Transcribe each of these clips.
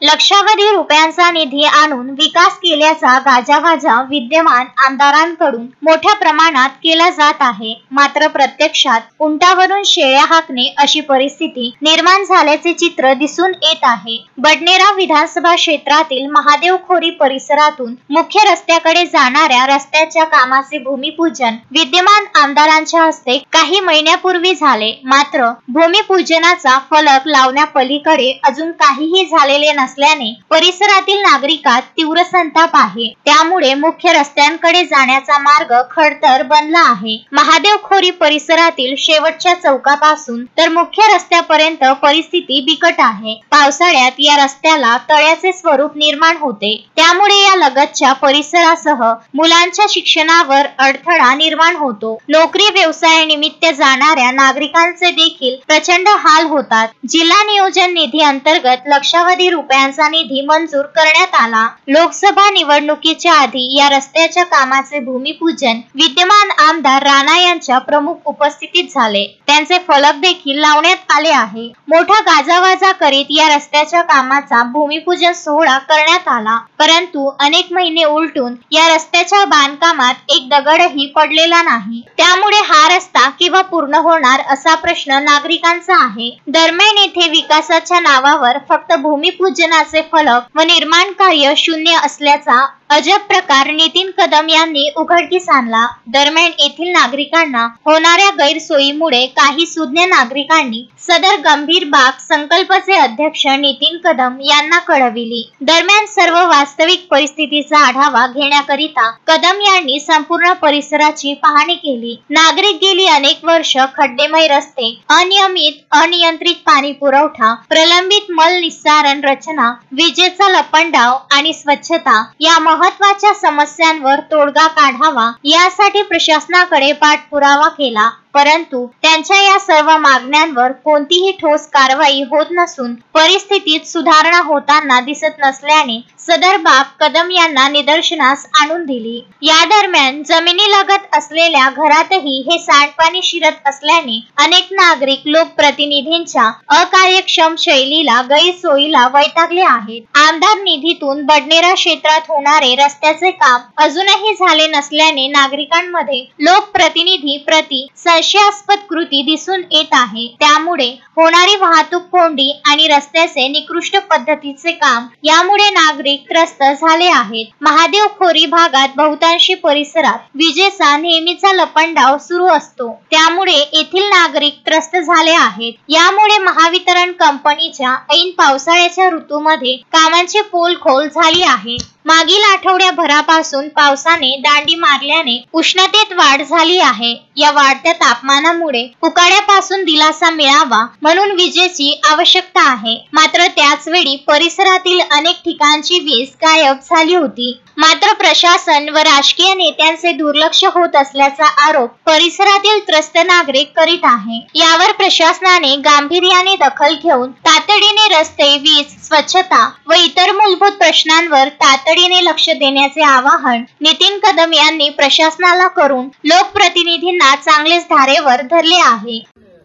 लक्षावधी रुपयांचा निधी आणून विकास केल्याचा गाजावाजा विद्यमान आमदारांकडून मोठ्या प्रमाणात केला जात आहे. मात्र प्रत्यक्षात उंटावरून शेळ्या हाकणे अशी परिस्थिती निर्माण झाल्याचे चित्र दिसून येत आहे. बडनेरा विधानसभा क्षेत्रातील महादेवखोरी परिसरातून मुख्य रस्त्याकडे जाणाऱ्या रस्त्याच्या कामाचे भूमिपूजन विद्यमान आमदारांच्या हस्ते काही महिन्यापूर्वी झाले. मात्र भूमिपूजनाचा फलक लावण्यापलीकडे अजून काहीही झालेले नसल्याने परिसरातील नागरिकात तीव्र संताप आहे. त्यामुळे मुख्य रस्त्यांकडे जाण्याचा मार्ग खडतर बनला आहे. महादेवखोरी परिसरातील शेवटच्या चौकापासून तर मुख्य रस्त्यापर्यंत परिस्थिती बिकट आहे. पावसाळ्यात या रस्त्याला तळ्याचे स्वरूप निर्माण होते. त्यामुळे या लगतच्या परिसरासह मुलांच्या शिक्षणावर अडथळा निर्माण होतो. नोकरी व्यवसायानिमित्त जाणाऱ्या नागरिकांचे देखील प्रचंड हाल होतात. जिल्हा नियोजन निधी अंतर्गत लक्षावधी रुपयांचा निधी मंजूर करण्यात आला. लोकसभा निवडणुकीच्या आधी या रस्त्याच्या कामाचे भूमिपूजन विद्यमान आमदार राणा यांच्या प्रमुख उपस्थितीत झाले. त्यांचे फलक देखील लावण्यात आले आहे. मोठा गाजावाजा करीत या रस्त्याच्या कामाचा भूमिपूजन सोहळा करण्यात आला. परंतु अनेक महिने उलटून या रस्त्याच्या बांधकामात एक दगडही पडलेला नाही. त्यामुळे हा रस्ता केव्हा पूर्ण होणार असा प्रश्न नागरिकांचा आहे. दरम्यान येथे विकासाच्या नावावर फक्त भूमिपूजनाचे फलक व निर्माण कार्य शून्य असल्याचा अजब प्रकार नितीन कदम यांनी उघडकीस आणला. दरम्यान येथील नागरिकांना होणाऱ्या गैरसोयीमुळे काही सुज्ञ नागरिकांनी सदर गंभीर बाब संकल्पचे अध्यक्ष नितीन कदम यांना कळविली. दरम्यान सर्व वास्तविक परिस्थितीचा आढावा घेण्याकरिता कदम यांनी संपूर्ण परिसराची पाहणी केली. नागरिक गेली अनेक वर्ष खड्डेमय रस्ते, अनियंत्रित पाणी पुरवठा, प्रलंबित मल निस्सारण रचना, विजेचा लपंडाव आणि स्वच्छता या महत्त्वाच्या समस्यांवर तोडगा काढावा यासाठी प्रशासनाकडे पाठपुरावा केला. परंतु त्यांच्या या सर्व मागण्यांवर कोणतीही ठोस कारवाई होत नसून परिस्थितीत सुधारणा होताना दिसत नसल्याने सदर बाब कदम यांना निदर्शनास आणून दिली. या दरम्यान जमिनीलगत असलेल्या घरातही हे सांडपाणी शिरत असल्याने अनेक नागरिक लोकप्रतिनिधींच्या अकार्यक्षम शैलीला गैरसोयीला वैतागले आहेत. आमदार निधीतून बडनेरा क्षेत्रात होणारे रस्त्याचे काम अजूनही झाले नसल्याने नागरिकांमध्ये लोकप्रतिनिधी प्रति संशयास्पद कृती दिसून येत आहे. त्यामुळे होणारी वाहतूक कोंडी आणि रस्त्याचे निकृष्ट पद्धतीचे काम यामुळे नागरिक त्रस्त झाले आहेत. महादेवखोरी भागात बहुतांशी परिसरात विजेचा नेहमीचा लपंडाव सुरू असतो. त्यामुळे येथील नागरिक त्रस्त झाले आहेत. यामुळे महावितरण कंपनीच्या ऐन पावसाळ्याच्या ऋतूमध्ये कामांची पोलखोल झाली आहे. मागील आठवड्याभरापासून पावसाने दांडी मारल्याने उष्णतेत वाढ झाली आहे. या वाढत्या तापमानामुळे उकाड्यापासून दिलासा मिळावा म्हणून विजेची आवश्यकता आहे. मात्र त्याच वेळी परिसरातील अनेक ठिकाणची वीज गायब झाली होती. मात्र प्रशासन व राजकीय नेत्यांचे दुर्लक्ष होत असल्याचा आरोप परिसरातील त्रस्त नागरिक करीत आहे. यावर प्रशासनाने गांभीर्याने दखल घेऊन तातडीने रस्ते, वीज, स्वच्छता व इतर मूलभूत प्रश्नांवर तातडीने लक्ष देण्याचे आवाहन नितीन कदम यांनी प्रशासनाला करून लोकप्रतिनिधींना चांगलेच धारेवर धरले आहे.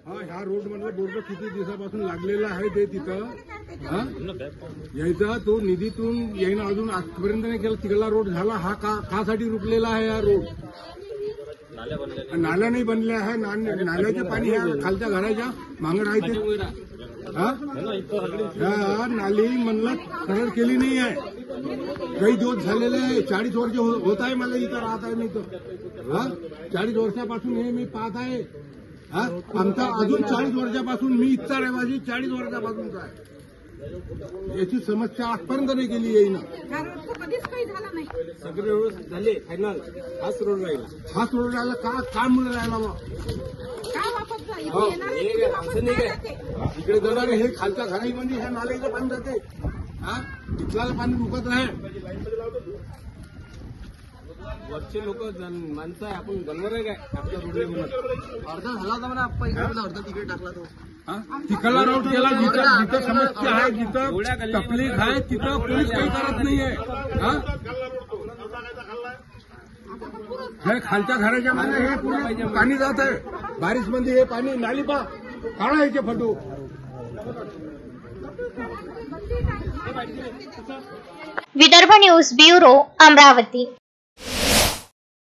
ह्या रोड मधला बोर्ड किती दिवसापासून लागलेला आहे ते तिथं यायचा तो निधीतून येईन अजून आजपर्यंत नाही केला. तिकडला रोड झाला हा कासाठी रुकलेला आहे. हा रोड नाल्या नाही बनले आहे. नाल्याचे पाणी ह्या खालच्या घराच्या मागं राहते. नाली म्हणलं सरळ केली नाही आहे. काही दिवस झालेले आहे. 40 वर्ष होत आहे मला इथं राहत आहे. मी तर 40 वर्षापासून हे मी पाहत आहे. आमचा अजून 40 वर्षापासून मी इथचा रहिवासी 40 वर्षापासून काय याची समस्या आजपर्यंत नाही केली येईना. सगळे रोड झाले फायनल. हाच रोड राहिला का म्हणून राहिला मग इकडे जाणार हे खालच्या घरामध्ये ह्या नाल्याचं पाणी जाते. इथला पाणी रुकत नाही. वरचे लोक माणसं आहे. आपण गलवर आहे काय आपल्या रोडले म्हणून अर्धा झाला होता म्हणा. आपण अर्धा तिकीट टाकला तो तिकडला रोड केला. जिथं समस्या आहे, जिथं तकलीफ आहे तिथं कोणीच काही करत नाहीये. हे खालच्या घराच्या मध्ये हे पूर्ण पाणी जात आहे. बारिश मध्ये हे पाणी नाली पा काढायचे फटू विदर्भ न्यूज ब्युरो, अमरावती.